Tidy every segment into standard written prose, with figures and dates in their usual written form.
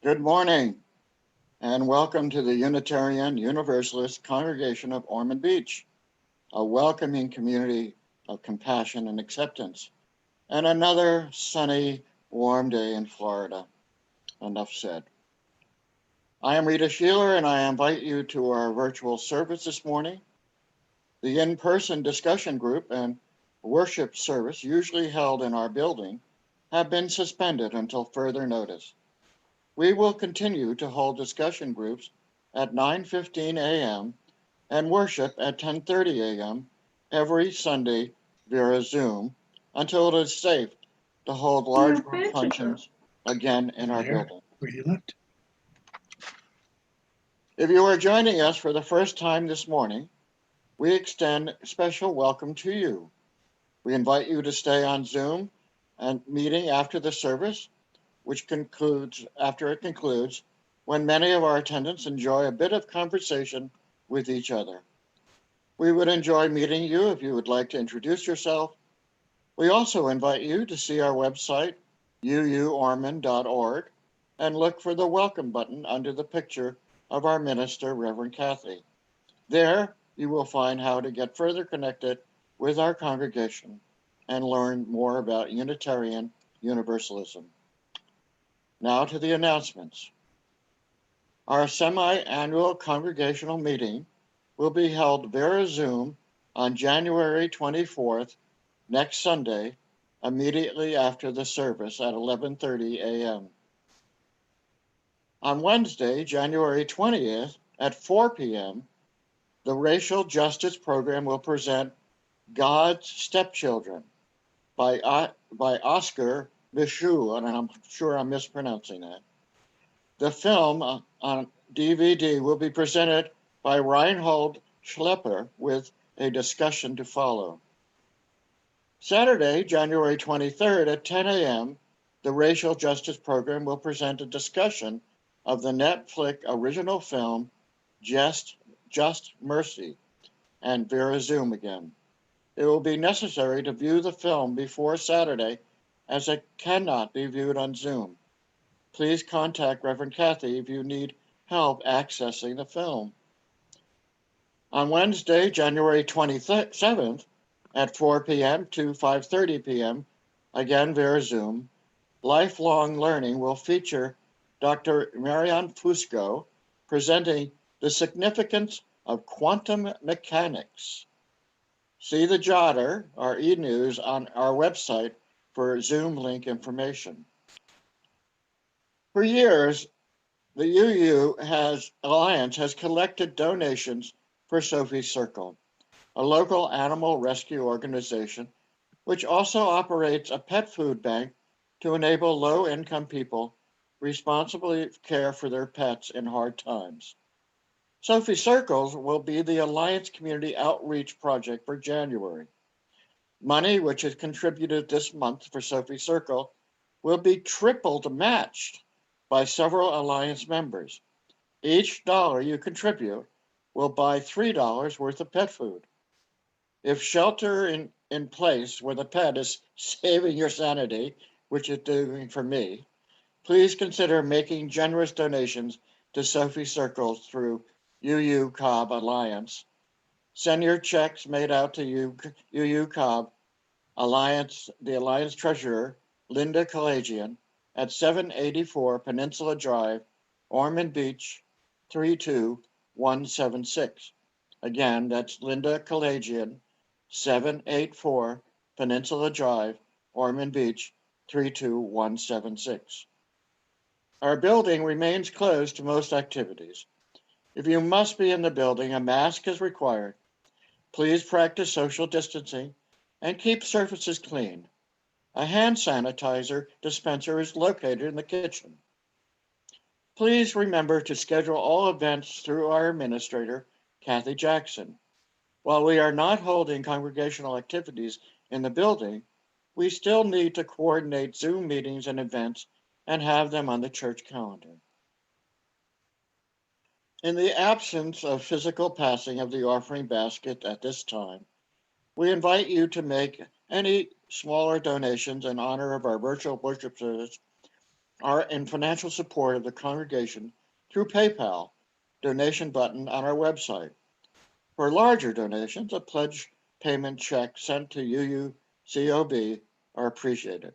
Good morning and welcome to the Unitarian Universalist Congregation of Ormond Beach, a welcoming community of compassion and acceptance, and another sunny, warm day in Florida. Enough said. I am Rita Sheeler and I invite you to our virtual service this morning. The in-person discussion group and worship service usually held in our building have been suspended until further notice. We will continue to hold discussion groups at 9:15 a.m. and worship at 10:30 a.m. every Sunday via Zoom until it is safe to hold large group functions again in our building. Where you looked. If you are joining us for the first time this morning, we extend a special welcome to you. We invite you to stay on Zoom and meeting after the service, which concludes after it concludes, when many of our attendants enjoy a bit of conversation with each other. We would enjoy meeting you if you would like to introduce yourself. We also invite you to see our website, uuormond.org, and look for the welcome button under the picture of our minister, Reverend Kathy. There, you will find how to get further connected with our congregation and learn more about Unitarian Universalism. Now to the announcements. Our semi-annual congregational meeting will be held via Zoom on January 24th, next Sunday, immediately after the service at 11:30 a.m. On Wednesday, January 20th at 4 p.m., the Racial Justice Program will present God's Stepchildren by Oscar Micheaux, and I'm sure I'm mispronouncing that. The film on DVD will be presented by Reinhold Schlepper with a discussion to follow. Saturday, January 23rd at 10 a.m., the Racial Justice Program will present a discussion of the Netflix original film Just Mercy, and via Zoom again. It will be necessary to view the film before Saturday, as it cannot be viewed on Zoom. Please contact Reverend Kathy if you need help accessing the film. On Wednesday, January 27th at 4 p.m. to 5:30 p.m., again via Zoom, Lifelong Learning will feature Dr. Marianne Fusco presenting the significance of quantum mechanics. See the Jotter, our e-news, on our website for Zoom link information. For years, the UU Alliance has collected donations for Sophie's Circle, a local animal rescue organization which also operates a pet food bank to enable low-income people responsibly care for their pets in hard times. Sophie Circles will be the Alliance Community Outreach Project for January. Money which is contributed this month for Sophie Circle will be tripled matched by several Alliance members. Each dollar you contribute will buy $3 worth of pet food. If shelter in place where the pet is saving your sanity, which it's doing for me, please consider making generous donations to Sophie Circles through UU Cobb Alliance. Send your checks made out to UU Cobb Alliance, the Alliance Treasurer, Linda Kalajian, at 784 Peninsula Drive, Ormond Beach, 32176. Again, that's Linda Kalajian, 784 Peninsula Drive, Ormond Beach, 32176. Our building remains closed to most activities. If you must be in the building, a mask is required. Please practice social distancing and keep surfaces clean. A hand sanitizer dispenser is located in the kitchen. Please remember to schedule all events through our administrator, Kathy Jackson. While we are not holding congregational activities in the building, we still need to coordinate Zoom meetings and events and have them on the church calendar. In the absence of physical passing of the offering basket at this time, we invite you to make any smaller donations in honor of our virtual worship service and financial support of the congregation through PayPal donation button on our website. For larger donations, a pledge payment check sent to UUCOB are appreciated.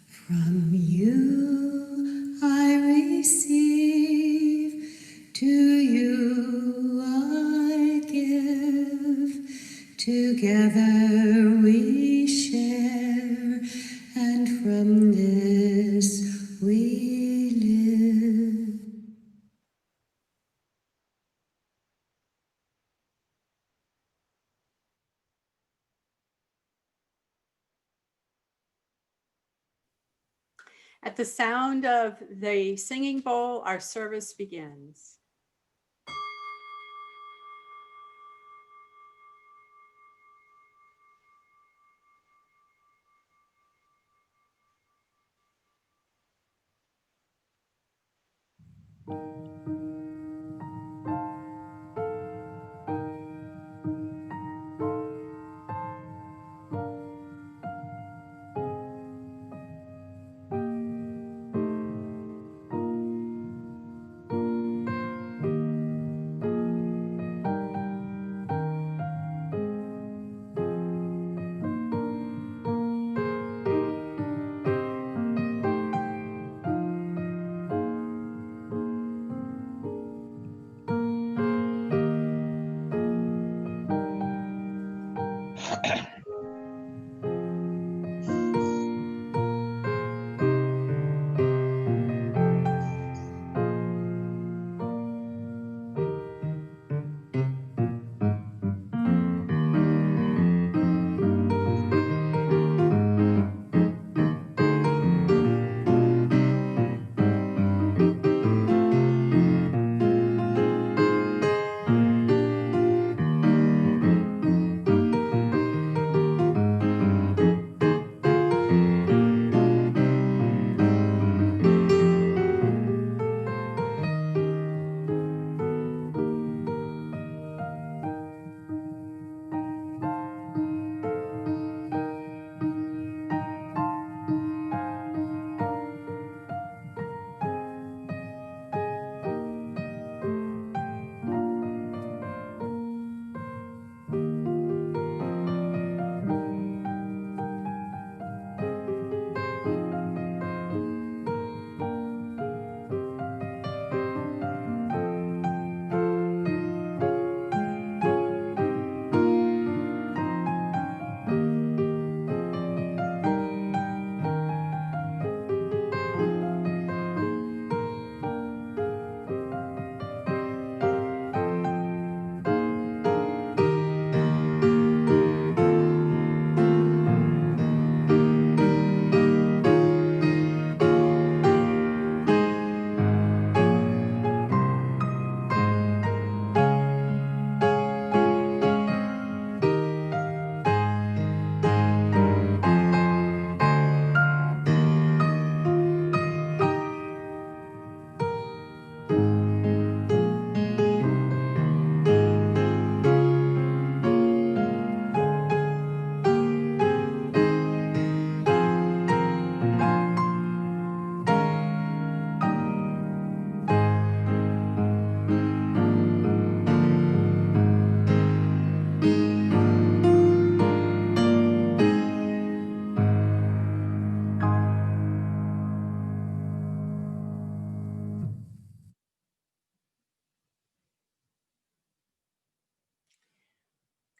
From you I receive, to you I give. Together we share, and from this we live. At the sound of the singing bowl, our service begins.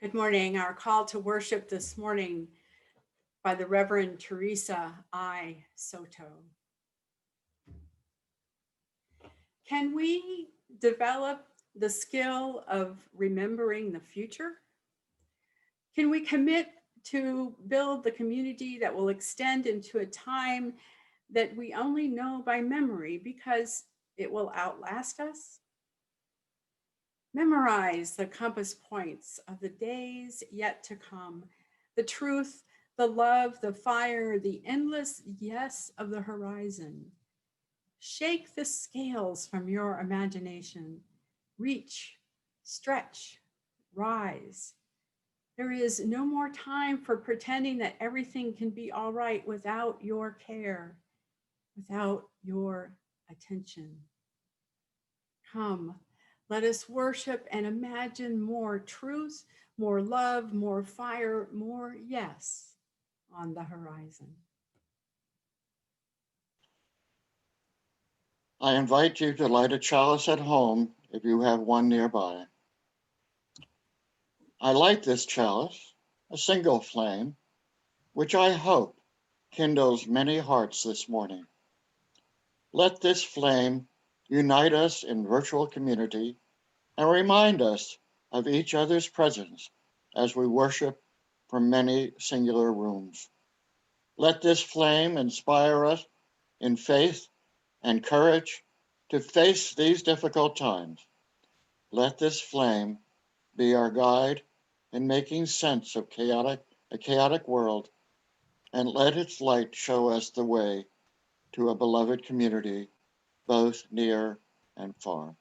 Good morning. Our call to worship this morning by the Reverend Teresa I. Soto. Can we develop the skill of remembering the future? Can we commit to build the community that will extend into a time that we only know by memory because it will outlast us? Memorize the compass points of the days yet to come, the truth, the love, the fire, the endless yes of the horizon. Shake the scales from your imagination. Reach, stretch, rise. There is no more time for pretending that everything can be all right without your care, without your attention. Come, let us worship and imagine more truth, more love, more fire, more yes on the horizon. I invite you to light a chalice at home if you have one nearby. I light this chalice, a single flame, which I hope kindles many hearts this morning. Let this flame unite us in virtual community and remind us of each other's presence as we worship from many singular rooms. Let this flame inspire us in faith and courage to face these difficult times. Let this flame be our guide in making sense of a chaotic world, and let its light show us the way to a beloved community, both near and far.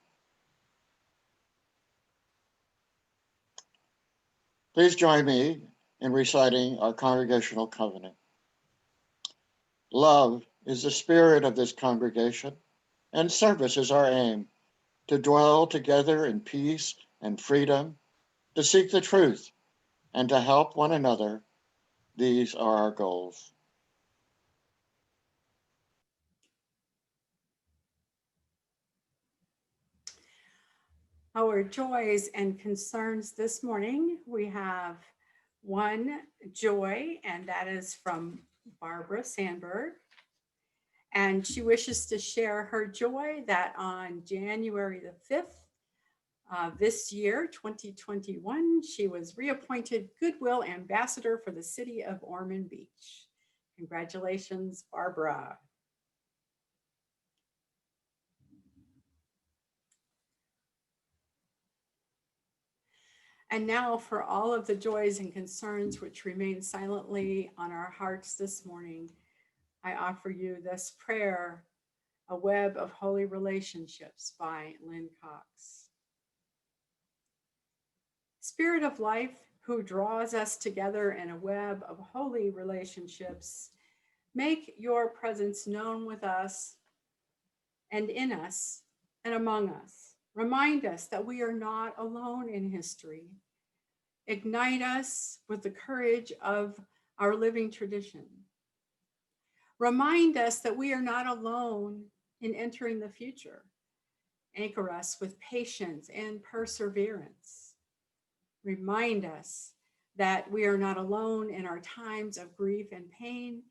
Please join me in reciting our congregational covenant. Love is the spirit of this congregation, and service is our aim, to dwell together in peace and freedom, to seek the truth, and to help one another. These are our goals. Our joys and concerns this morning, we have one joy, and that is from Barbara Sandberg. And she wishes to share her joy that on January the 5th, this year, 2021, she was reappointed Goodwill Ambassador for the city of Ormond Beach. Congratulations, Barbara. And now for all of the joys and concerns which remain silently on our hearts this morning, I offer you this prayer, A Web of Holy Relationships by Lynn Cox. Spirit of life, who draws us together in a web of holy relationships, make your presence known with us and in us and among us. Remind us that we are not alone in history. Ignite us with the courage of our living tradition. Remind us that we are not alone in entering the future. Anchor us with patience and perseverance. Remind us that we are not alone in our times of grief and pain.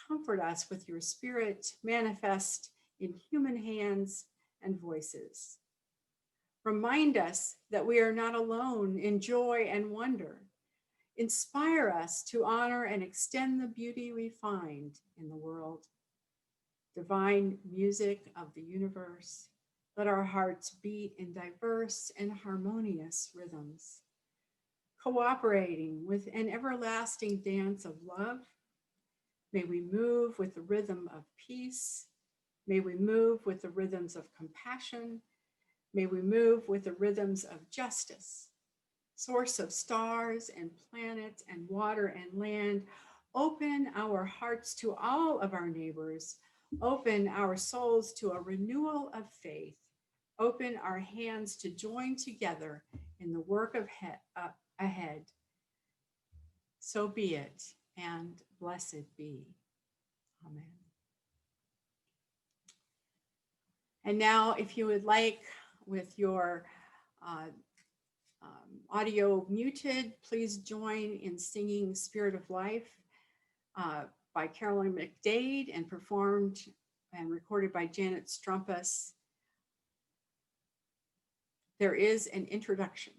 Comfort us with your spirit, manifest in human hands and voices. Remind us that we are not alone in joy and wonder. Inspire us to honor and extend the beauty we find in the world. Divine music of the universe, let our hearts beat in diverse and harmonious rhythms. Cooperating with an everlasting dance of love, may we move with the rhythm of peace. May we move with the rhythms of compassion. May we move with the rhythms of justice. Source of stars and planets and water and land, open our hearts to all of our neighbors. Open our souls to a renewal of faith. Open our hands to join together in the work of ahead. So be it, and blessed be. Amen. And now, if you would like, with your audio muted, please join in singing Spirit of Life by Carolyn McDade and performed and recorded by Janet Strumpus. There is an introduction.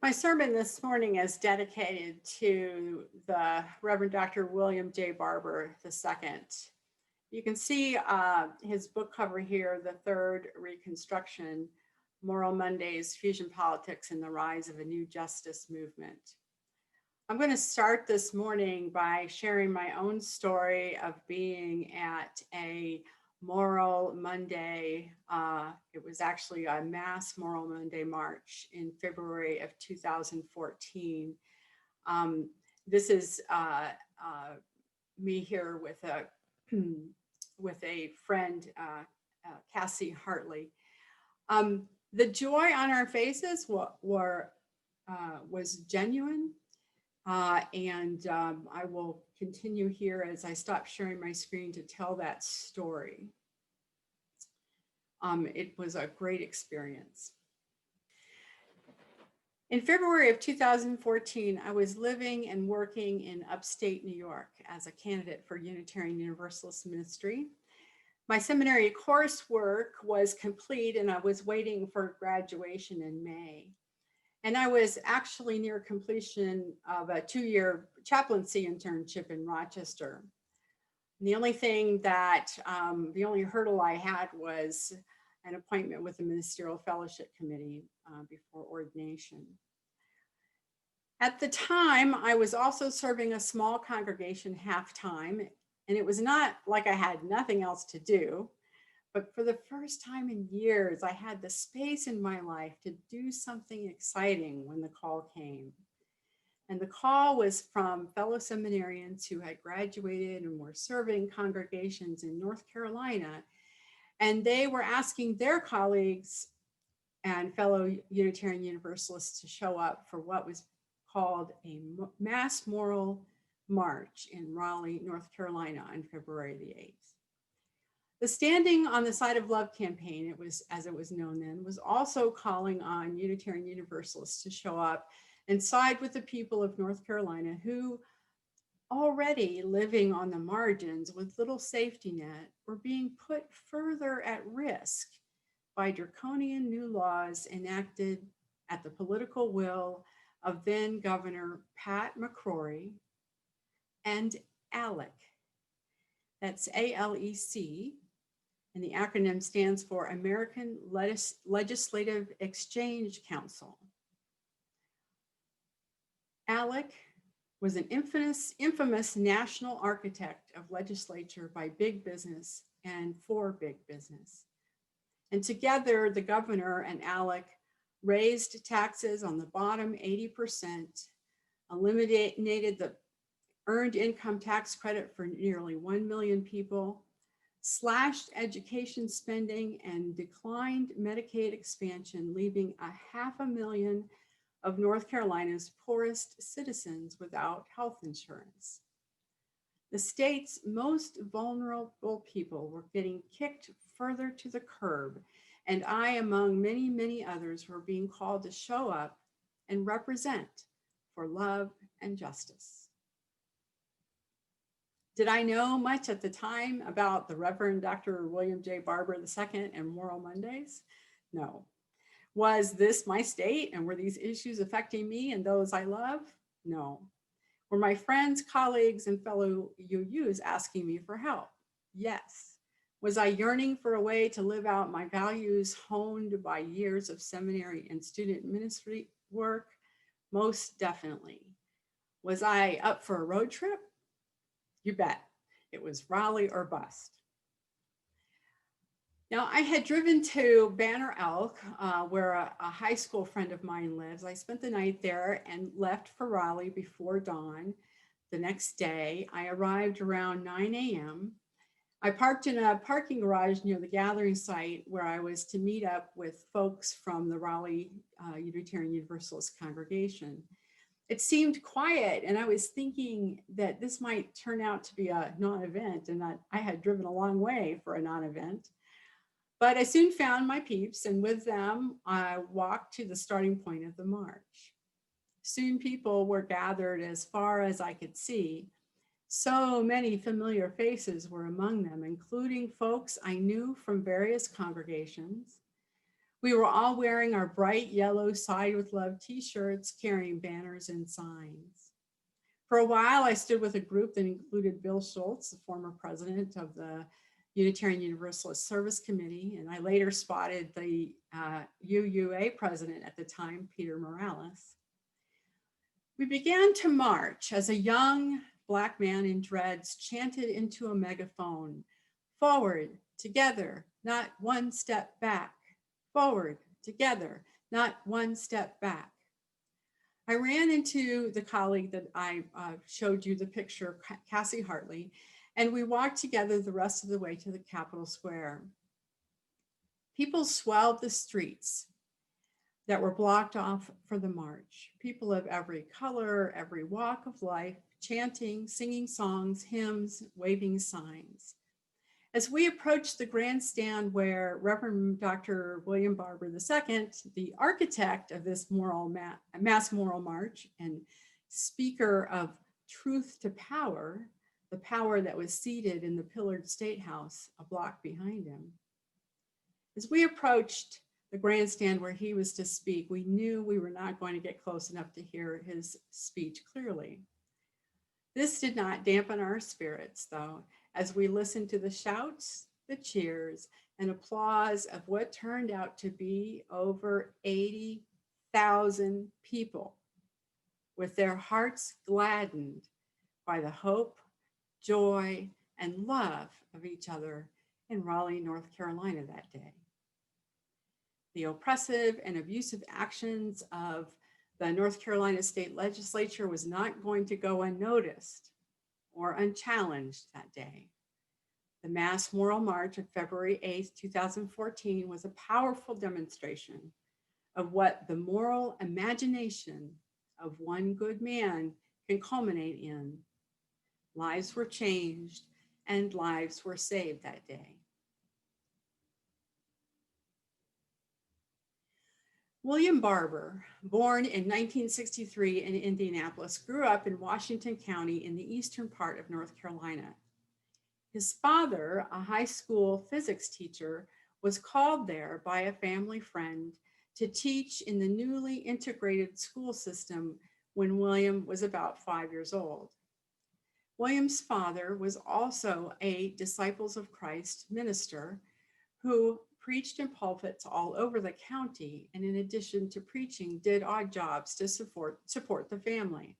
My sermon this morning is dedicated to the Reverend Dr. William J. Barber II. You can see his book cover here, The Third Reconstruction, Moral Mondays, Fusion Politics, and the Rise of a New Justice Movement. I'm going to start this morning by sharing my own story of being at a Moral Monday. It was actually a mass Moral Monday march in February of 2014. This is me here with a friend, Cassie Hartley. The joy on our faces was genuine. I will continue here as I stop sharing my screen to tell that story. It was a great experience. In February of 2014, I was living and working in upstate New York as a candidate for Unitarian Universalist ministry. My seminary coursework was complete and I was waiting for graduation in May. And I was actually near completion of a 2-year chaplaincy internship in Rochester. And the only hurdle I had was an appointment with the Ministerial Fellowship Committee before ordination. At the time, I was also serving a small congregation half-time, and it was not like I had nothing else to do. But for the first time in years, I had the space in my life to do something exciting when the call came. And the call was from fellow seminarians who had graduated and were serving congregations in North Carolina. And they were asking their colleagues and fellow Unitarian Universalists to show up for what was called a mass moral march in Raleigh, North Carolina on February the 8th. The Standing on the Side of Love campaign, it was, as it was known then, was also calling on Unitarian Universalists to show up and side with the people of North Carolina who, already living on the margins with little safety net, were being put further at risk by draconian new laws enacted at the political will of then Governor Pat McCrory and ALEC. That's ALEC. And the acronym stands for American Legislative Exchange Council. ALEC was an infamous national architect of legislature by big business and for big business. And together, the governor and ALEC raised taxes on the bottom 80%, eliminated the earned income tax credit for nearly 1 million people, slashed education spending, and declined Medicaid expansion, leaving 500,000 of North Carolina's poorest citizens without health insurance. The state's most vulnerable people were getting kicked further to the curb, and I, among many, many others, were being called to show up and represent for love and justice. Did I know much at the time about the Reverend Dr. William J. Barber II and Moral Mondays? No. Was this my state and were these issues affecting me and those I love? No. Were my friends, colleagues, and fellow UUs asking me for help? Yes. Was I yearning for a way to live out my values honed by years of seminary and student ministry work? Most definitely. Was I up for a road trip? You bet. It was Raleigh or bust. Now, I had driven to Banner Elk, where a high school friend of mine lives. I spent the night there and left for Raleigh before dawn. The next day, I arrived around 9 a.m. I parked in a parking garage near the gathering site where I was to meet up with folks from the Raleigh Unitarian Universalist congregation. It seemed quiet, and I was thinking that this might turn out to be a non-event, and that I had driven a long way for a non-event. But I soon found my peeps, and with them, I walked to the starting point of the march. Soon people were gathered as far as I could see. So many familiar faces were among them, including folks I knew from various congregations. We were all wearing our bright yellow Side with Love t-shirts, carrying banners and signs. For a while, I stood with a group that included Bill Schultz, the former president of the Unitarian Universalist Service Committee, and I later spotted the UUA president at the time, Peter Morales. We began to march as a young Black man in dreads chanted into a megaphone, "Forward, together, not one step back. Forward, together, not one step back." I ran into the colleague that I showed you the picture, Cassie Hartley, and we walked together the rest of the way to the Capitol Square. People swelled the streets that were blocked off for the march. People of every color, every walk of life, chanting, singing songs, hymns, waving signs. As we approached the grandstand where Reverend Dr. William Barber II, the architect of this mass moral march and speaker of truth to power, the power that was seated in the pillared State House a block behind him. As we approached the grandstand where he was to speak, we knew we were not going to get close enough to hear his speech clearly. This did not dampen our spirits, though, as we listened to the shouts, the cheers, and applause of what turned out to be over 80,000 people, with their hearts gladdened by the hope, joy, and love of each other in Raleigh, North Carolina that day. The oppressive and abusive actions of the North Carolina State Legislature was not going to go unnoticed or unchallenged that day. The Mass Moral March of February 8th, 2014 was a powerful demonstration of what the moral imagination of one good man can culminate in. Lives were changed and lives were saved that day. William Barber, born in 1963 in Indianapolis, grew up in Washington County in the eastern part of North Carolina. His father, a high school physics teacher, was called there by a family friend to teach in the newly integrated school system when William was about 5 years old. William's father was also a Disciples of Christ minister who preached in pulpits all over the county, and in addition to preaching, did odd jobs to support the family.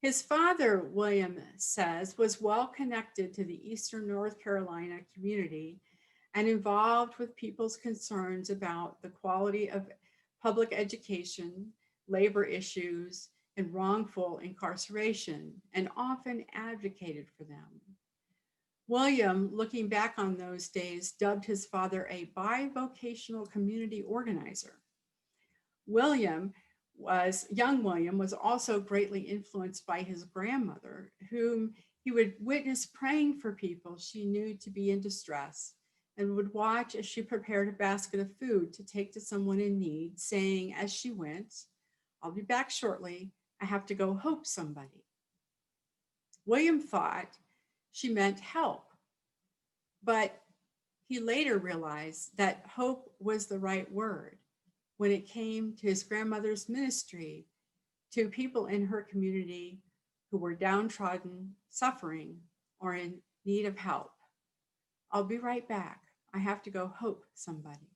His father, William says, was well connected to the Eastern North Carolina community and involved with people's concerns about the quality of public education, labor issues, and wrongful incarceration, and often advocated for them. William, looking back on those days, dubbed his father a bivocational community organizer. Young William was also greatly influenced by his grandmother, whom he would witness praying for people she knew to be in distress, and would watch as she prepared a basket of food to take to someone in need, saying as she went, "I'll be back shortly. I have to go help somebody." William thought she meant help, but he later realized that hope was the right word when it came to his grandmother's ministry to people in her community who were downtrodden, suffering, or in need of help. "I'll be right back. I have to go help somebody."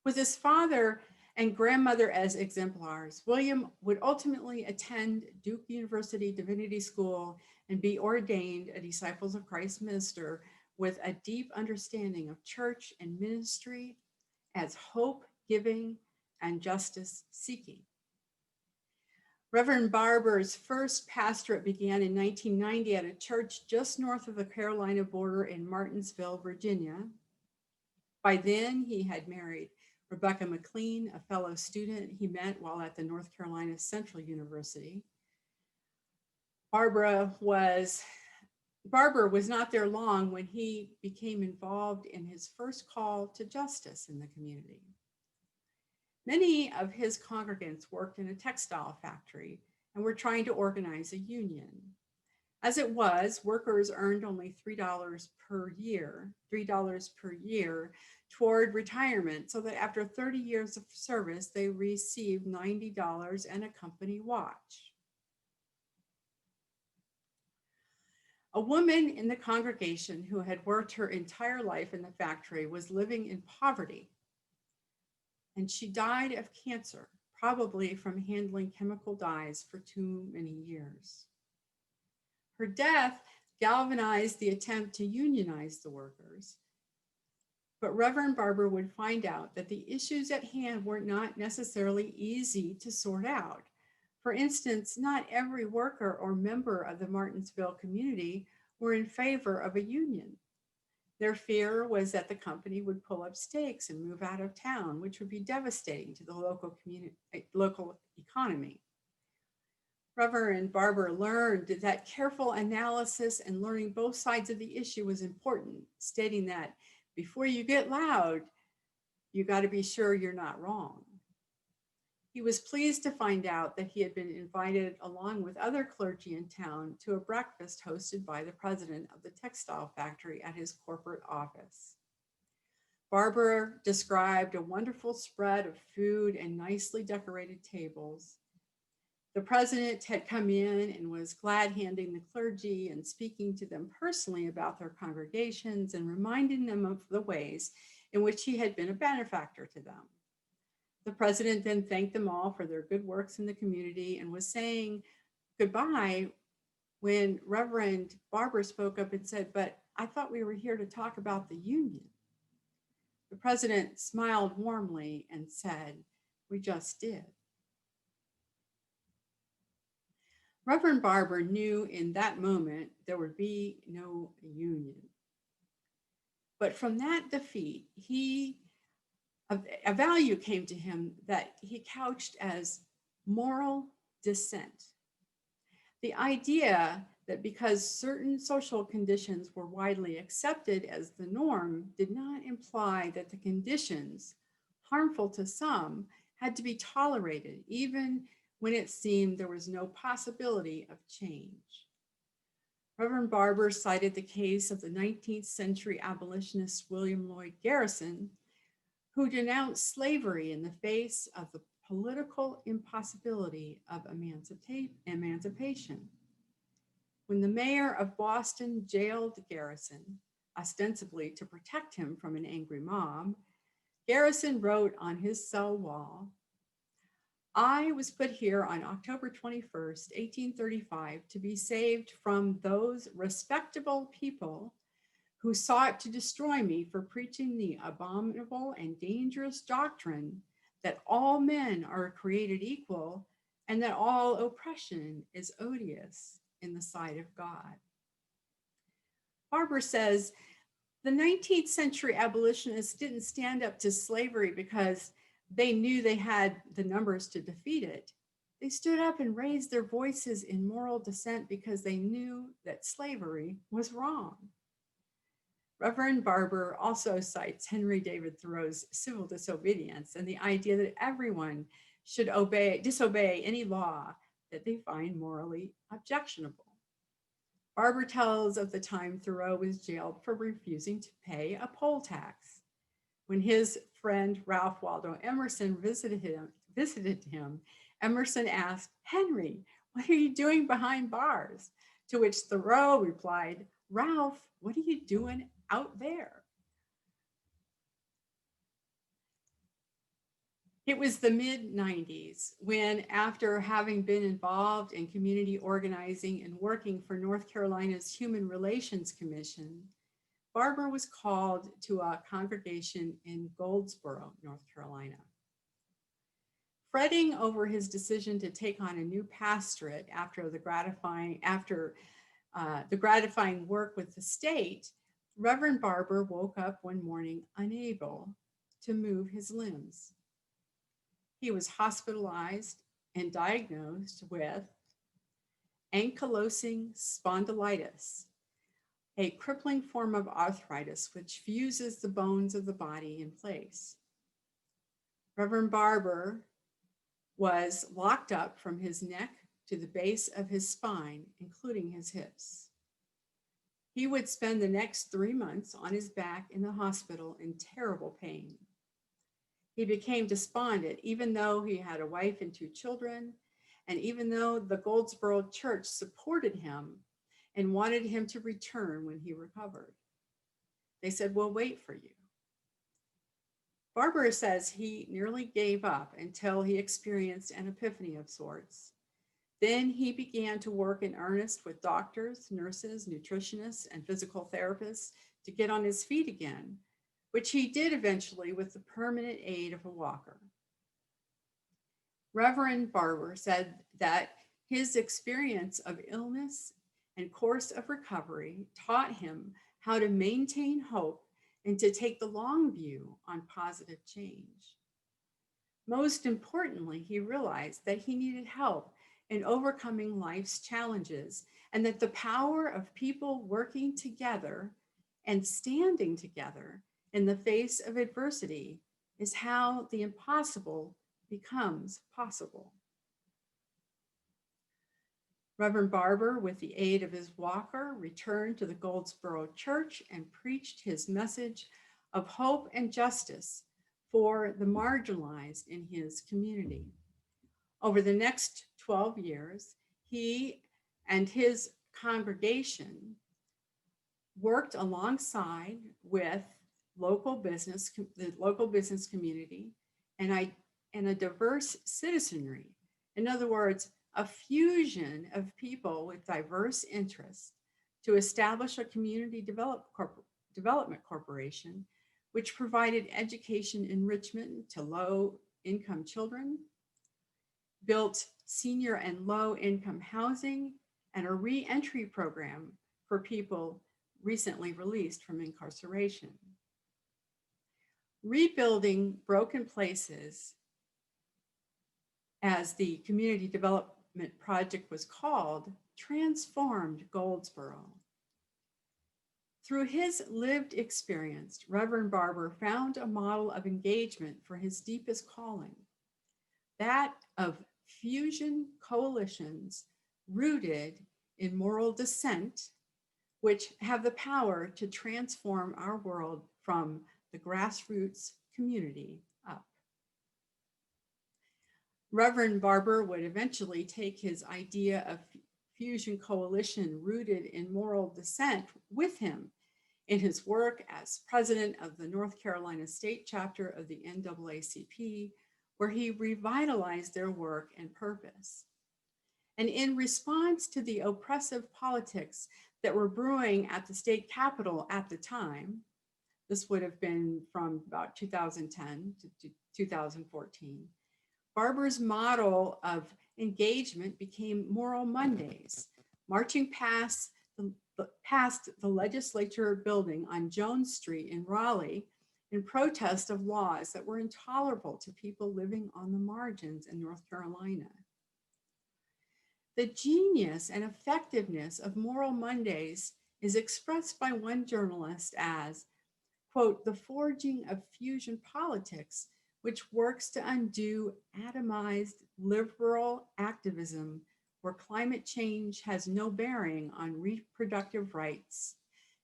With his father and grandmother as exemplars, William would ultimately attend Duke University Divinity School and be ordained a Disciples of Christ minister with a deep understanding of church and ministry as hope-giving and justice-seeking. Reverend Barber's first pastorate began in 1990 at a church just north of the Carolina border in Martinsville, Virginia. By then, he had married Rebecca McLean, a fellow student he met while at the North Carolina Central University. Barber was not there long when he became involved in his first call to justice in the community. Many of his congregants worked in a textile factory and were trying to organize a union. As it was, workers earned only $3 per year toward retirement, so that after 30 years of service, they received $90 and a company watch. A woman in the congregation who had worked her entire life in the factory was living in poverty, and she died of cancer, probably from handling chemical dyes for too many years. Her death galvanized the attempt to unionize the workers, but Reverend Barber would find out that the issues at hand were not necessarily easy to sort out. For instance, not every worker or member of the Martinsville community were in favor of a union. Their fear was that the company would pull up stakes and move out of town, which would be devastating to the local economy. Reverend Barber learned that careful analysis and learning both sides of the issue was important, stating that before you get loud, you got to be sure you're not wrong. He was pleased to find out that he had been invited along with other clergy in town to a breakfast hosted by the president of the textile factory at his corporate office. Barber described a wonderful spread of food and nicely decorated tables. The president had come in and was glad handing the clergy and speaking to them personally about their congregations and reminding them of the ways in which he had been a benefactor to them. The president then thanked them all for their good works in the community and was saying goodbye when Reverend Barber spoke up and said, "But I thought we were here to talk about the union." The president smiled warmly and said, "We just did." Reverend Barber knew in that moment there would be no union. But from that defeat, a value came to him that he couched as moral dissent. The idea that because certain social conditions were widely accepted as the norm did not imply that the conditions, harmful to some, had to be tolerated, even when it seemed there was no possibility of change. Reverend Barber cited the case of the 19th century abolitionist William Lloyd Garrison, who denounced slavery in the face of the political impossibility of emancipation. When the mayor of Boston jailed Garrison, ostensibly to protect him from an angry mob, Garrison wrote on his cell wall, "I was put here on October 21st, 1835, to be saved from those respectable people who sought to destroy me for preaching the abominable and dangerous doctrine that all men are created equal and that all oppression is odious in the sight of God." Barber says the 19th century abolitionists didn't stand up to slavery because they knew they had the numbers to defeat it. They stood up and raised their voices in moral dissent because they knew that slavery was wrong. Reverend Barber also cites Henry David Thoreau's civil disobedience and the idea that everyone should disobey any law that they find morally objectionable. Barber tells of the time Thoreau was jailed for refusing to pay a poll tax. When his friend Ralph Waldo Emerson visited him, Emerson asked, "Henry, what are you doing behind bars?" To which Thoreau replied, "Ralph, what are you doing out there?" It was the mid-90s when, after having been involved in community organizing and working for North Carolina's Human Relations Commission, Barber was called to a congregation in Goldsboro, North Carolina. Fretting over his decision to take on a new pastorate after the gratifying work with the state, Reverend Barber woke up one morning unable to move his limbs. He was hospitalized and diagnosed with ankylosing spondylitis, a crippling form of arthritis which fuses the bones of the body in place. Reverend Barber was locked up from his neck to the base of his spine, including his hips. He would spend the next 3 months on his back in the hospital in terrible pain. He became despondent, even though he had a wife and 2 children, and even though the Goldsboro Church supported him and wanted him to return when he recovered. They said, "We'll wait for you." Barber says he nearly gave up until he experienced an epiphany of sorts. Then he began to work in earnest with doctors, nurses, nutritionists, and physical therapists to get on his feet again, which he did eventually with the permanent aid of a walker. Reverend Barber said that his experience of illness and course of recovery taught him how to maintain hope and to take the long view on positive change. Most importantly, he realized that he needed help in overcoming life's challenges and that the power of people working together and standing together in the face of adversity is how the impossible becomes possible. Reverend Barber, with the aid of his walker, returned to the Goldsboro Church and preached his message of hope and justice for the marginalized in his community. Over the next 12 years, he and his congregation worked alongside with the local business community and a diverse citizenry. In other words, a fusion of people with diverse interests to establish a community development corporation, which provided education enrichment to low-income children, built senior and low-income housing, and a re-entry program for people recently released from incarceration. Rebuilding Broken Places, as the community development project was called, transformed Goldsboro. Through his lived experience, Reverend Barber found a model of engagement for his deepest calling, that of fusion coalitions rooted in moral dissent, which have the power to transform our world from the grassroots community up. Reverend Barber would eventually take his idea of fusion coalition rooted in moral dissent with him in his work as president of the North Carolina State chapter of the NAACP, where he revitalized their work and purpose. And in response to the oppressive politics that were brewing at the state capitol at the time, this would have been from about 2010 to 2014, Barber's model of engagement became Moral Mondays, marching past the legislature building on Jones Street in Raleigh in protest of laws that were intolerable to people living on the margins in North Carolina. The genius and effectiveness of Moral Mondays is expressed by one journalist as, quote, the forging of fusion politics, which works to undo atomized liberal activism where climate change has no bearing on reproductive rights,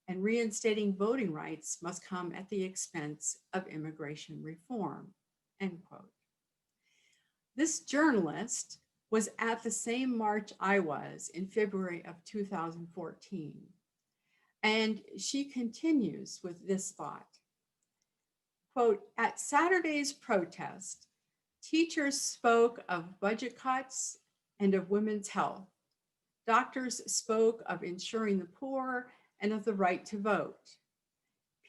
and reinstating voting rights must come at the expense of immigration reform, end quote. This journalist was at the same march I was in February of 2014. And she continues with this thought, quote, at Saturday's protest, teachers spoke of budget cuts and of women's health. Doctors spoke of ensuring the poor and of the right to vote.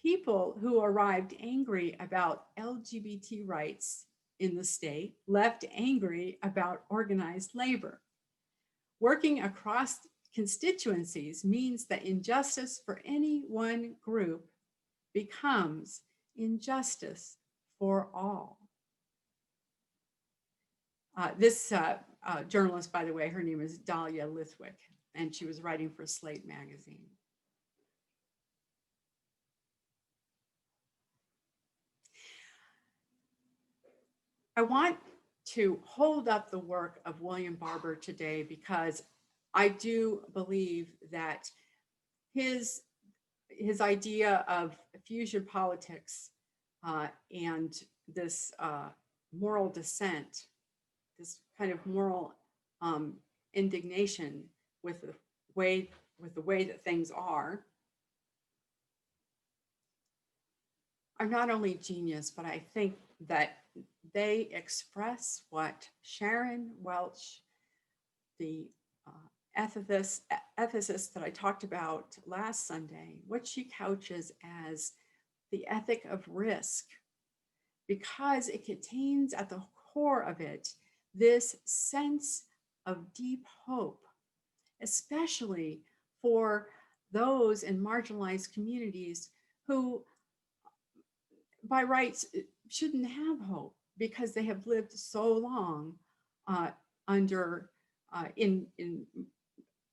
People who arrived angry about LGBT rights in the state left angry about organized labor. Working across constituencies means that injustice for any one group becomes injustice for all. This journalist, by the way, her name is Dahlia Lithwick, and she was writing for Slate magazine. I want to hold up the work of William Barber today, because I do believe that his idea of fusion politics and this moral dissent, this kind of moral indignation with the way that things are not only genius, but I think that they express what Sharon Welch, the ethicist that I talked about last Sunday, what she couches as the ethic of risk, because it contains at the core of it this sense of deep hope, especially for those in marginalized communities who by rights shouldn't have hope because they have lived so long under in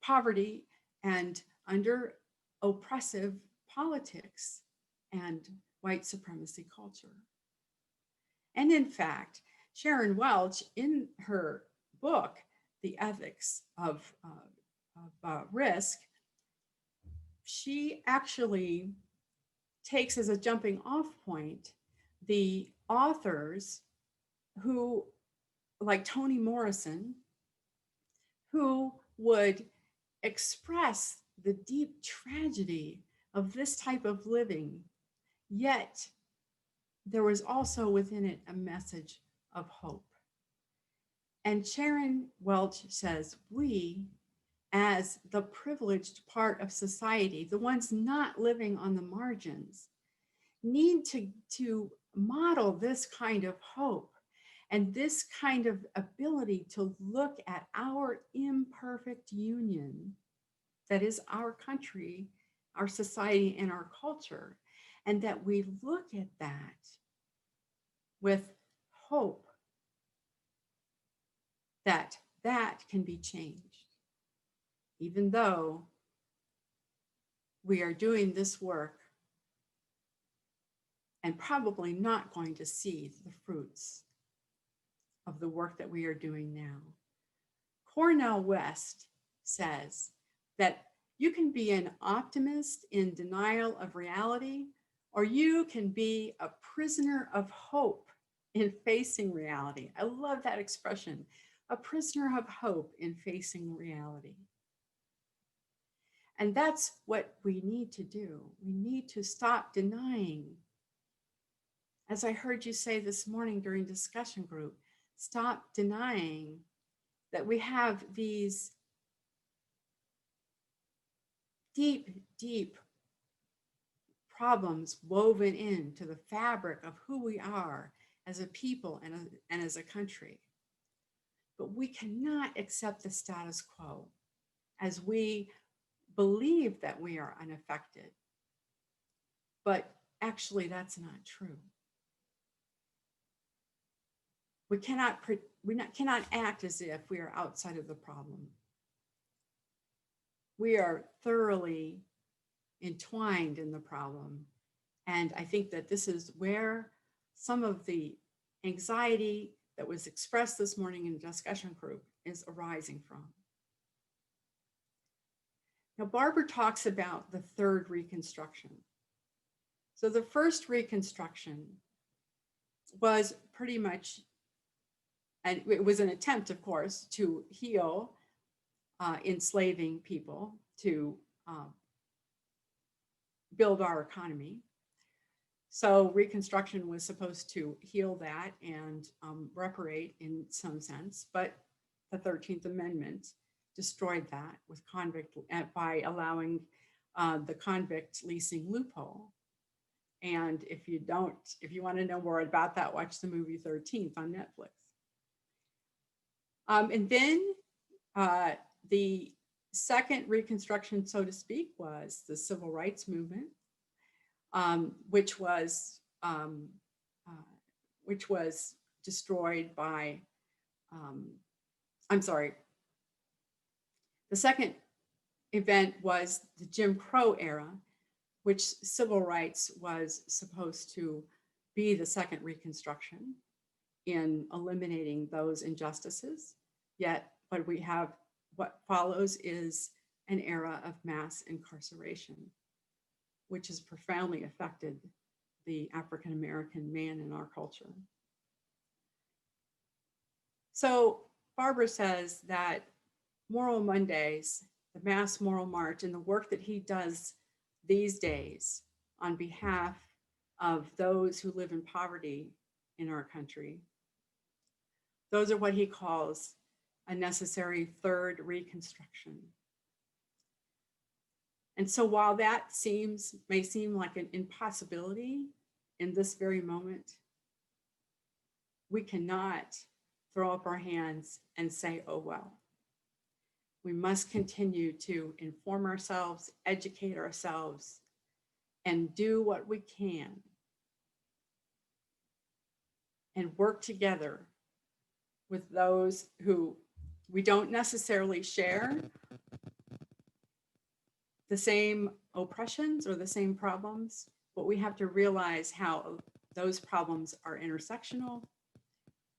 poverty and under oppressive politics and white supremacy culture. And in fact, Sharon Welch, in her book, The Ethics of Risk, she actually takes as a jumping off point the authors who, like Toni Morrison, who would express the deep tragedy of this type of living, yet there was also within it a message of hope. And Sharon Welch says, we, as the privileged part of society, the ones not living on the margins, need to model this kind of hope and this kind of ability to look at our imperfect union that is our country, our society, and our culture, and that we look at that with hope that that can be changed, even though we are doing this work and probably not going to see the fruits of the work that we are doing now. Cornel West says that you can be an optimist in denial of reality, or you can be a prisoner of hope in facing reality. I love that expression, a prisoner of hope in facing reality. And that's what we need to do. We need to stop denying. As I heard you say this morning during discussion group, stop denying that we have these deep, deep problems woven into the fabric of who we are as a people and as a country. But we cannot accept the status quo as we believe that we are unaffected. But actually, that's not true. We cannot act as if we are outside of the problem. We are thoroughly entwined in the problem. And I think that this is where some of the anxiety that was expressed this morning in the discussion group is arising from. Now, Barber talks about the third reconstruction. So the first reconstruction was pretty much, and it was an attempt, of course, to heal enslaving people, to build our economy. So Reconstruction was supposed to heal that and reparate in some sense, but the 13th Amendment destroyed that with convict by allowing the convict leasing loophole. And if you want to know more about that, watch the movie 13th on Netflix. And then the second Reconstruction, so to speak, was the Civil Rights Movement, which was destroyed by, the second event was the Jim Crow era, which civil rights was supposed to be the second Reconstruction. in eliminating those injustices. Yet what follows is an era of mass incarceration, which has profoundly affected the African American man in our culture. So Barbara says that Moral Mondays, the Mass Moral March, and the work that he does these days on behalf of those who live in poverty in our country, those are what he calls a necessary third reconstruction. And so while that may seem like an impossibility in this very moment, we cannot throw up our hands and say, oh, well. We must continue to inform ourselves, educate ourselves, and do what we can and work together with those who we don't necessarily share the same oppressions or the same problems, but we have to realize how those problems are intersectional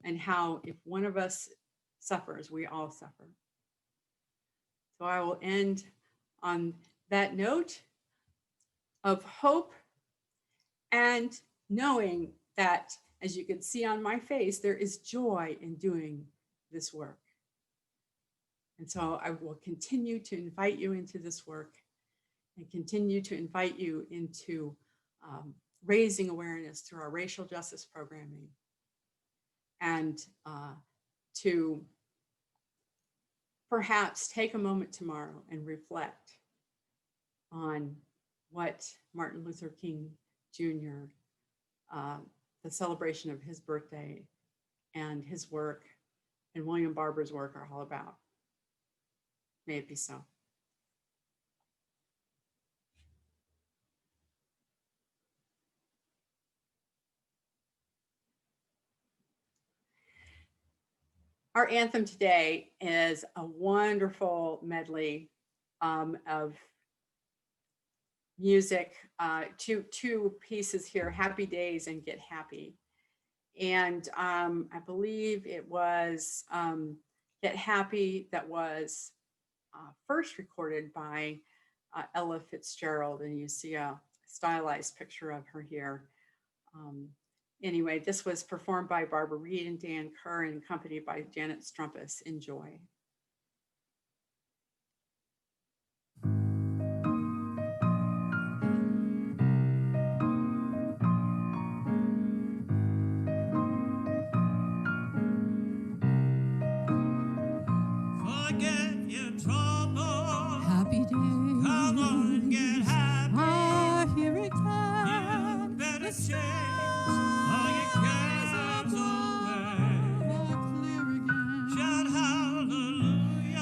and how if one of us suffers, we all suffer. So I will end on that note of hope and knowing that, as you can see on my face, there is joy in doing this work. And so I will continue to invite you into this work and continue to invite you into raising awareness through our racial justice programming and to perhaps take a moment tomorrow and reflect on what Martin Luther King Jr., the celebration of his birthday and his work and William Barber's work are all about. May it be so. Our anthem today is a wonderful medley of music, two pieces here, Happy Days and Get Happy. And I believe it was Get Happy that was first recorded by Ella Fitzgerald, and you see a stylized picture of her here. Anyway, this was performed by Barbara Reed and Dan Kerr and accompanied by Janet Strumpus. Enjoy. Forget your trouble. Happy day. Come on, get happy. Ah, here it comes. You better change all your cares away. Clear again. Shout hallelujah.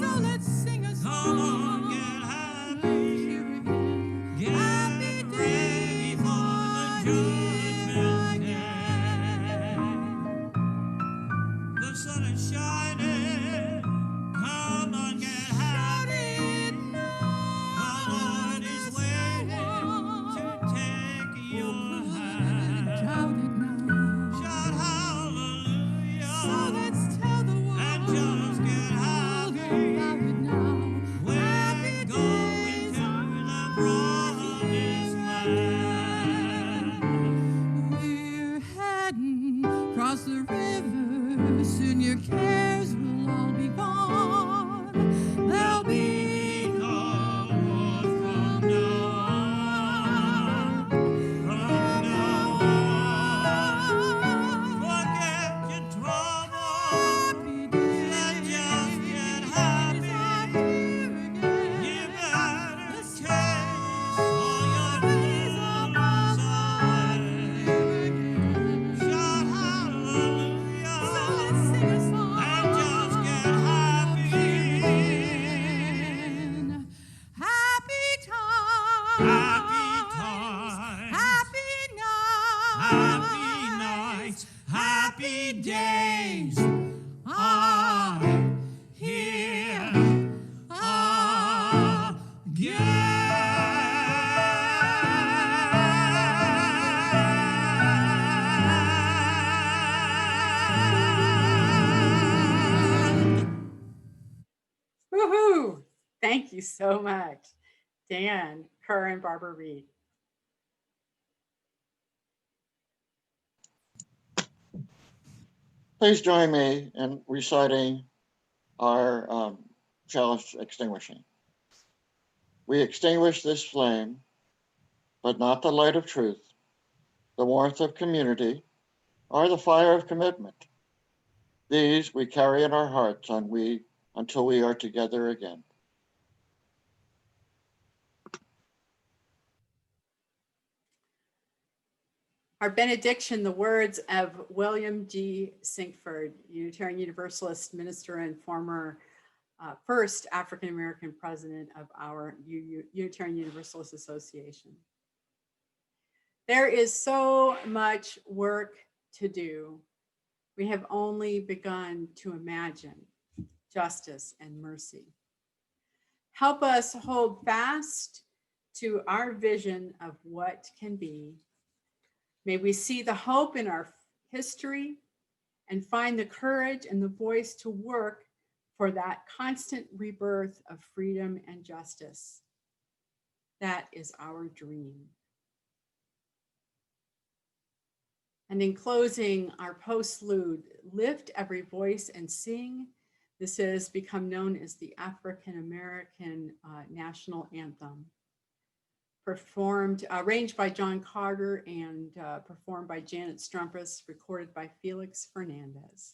So let's sing a song. Come on, get happy. Here again. Get Happy ready days for are the here judgment again. day. The sun is shining. Come on, get happy. The Lord is waiting to take your hand. Shout hallelujah. So let's tell the world. And just get happy. About it now. We're Happy going days to the promised land. We're heading across the river. Soon your cares will all be gone. There'll be no more from now on. From now on. Forget your trouble. happy days. And just get happy. Are here again. You better chase all your blues away. Here again. Shout So hallelujah. let's sing a song. And just get happy. Happy time. Happy times. Happy night. Happy nights. Happy days are here again. Thank you so much, Dan, Kerr, and Barbara Reed. Please join me in reciting our chalice extinguishing. We extinguish this flame, but not the light of truth, the warmth of community, or the fire of commitment. These we carry in our hearts until we are together again. Our benediction, the words of William G. Sinkford, Unitarian Universalist minister and former first African-American president of our Unitarian Universalist Association. There is so much work to do. We have only begun to imagine justice and mercy. Help us hold fast to our vision of what can be. May we see the hope in our history and find the courage and the voice to work for that constant rebirth of freedom and justice. That is our dream. And in closing, our postlude, lift every voice and sing. This has become known as the African American National Anthem. Arranged by John Carter and performed by Janet Strumpus, recorded by Felix Fernandez.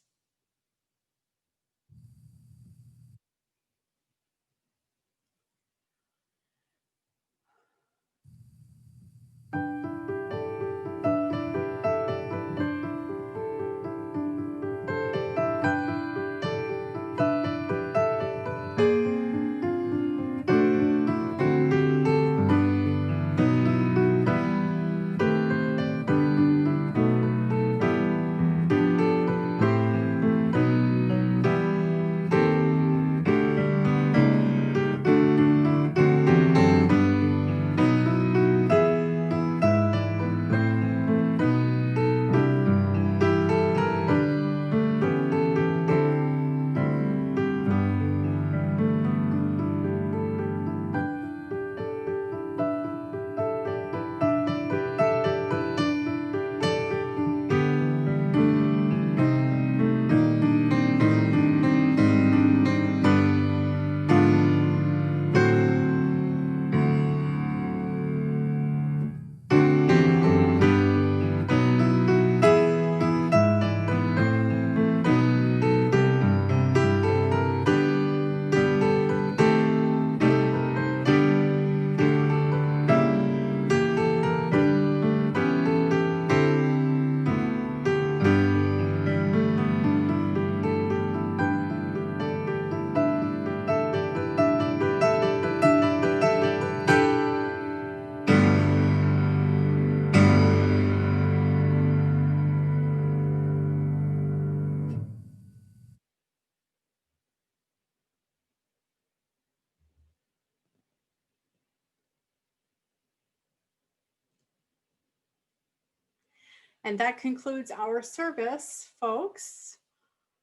And that concludes our service, folks.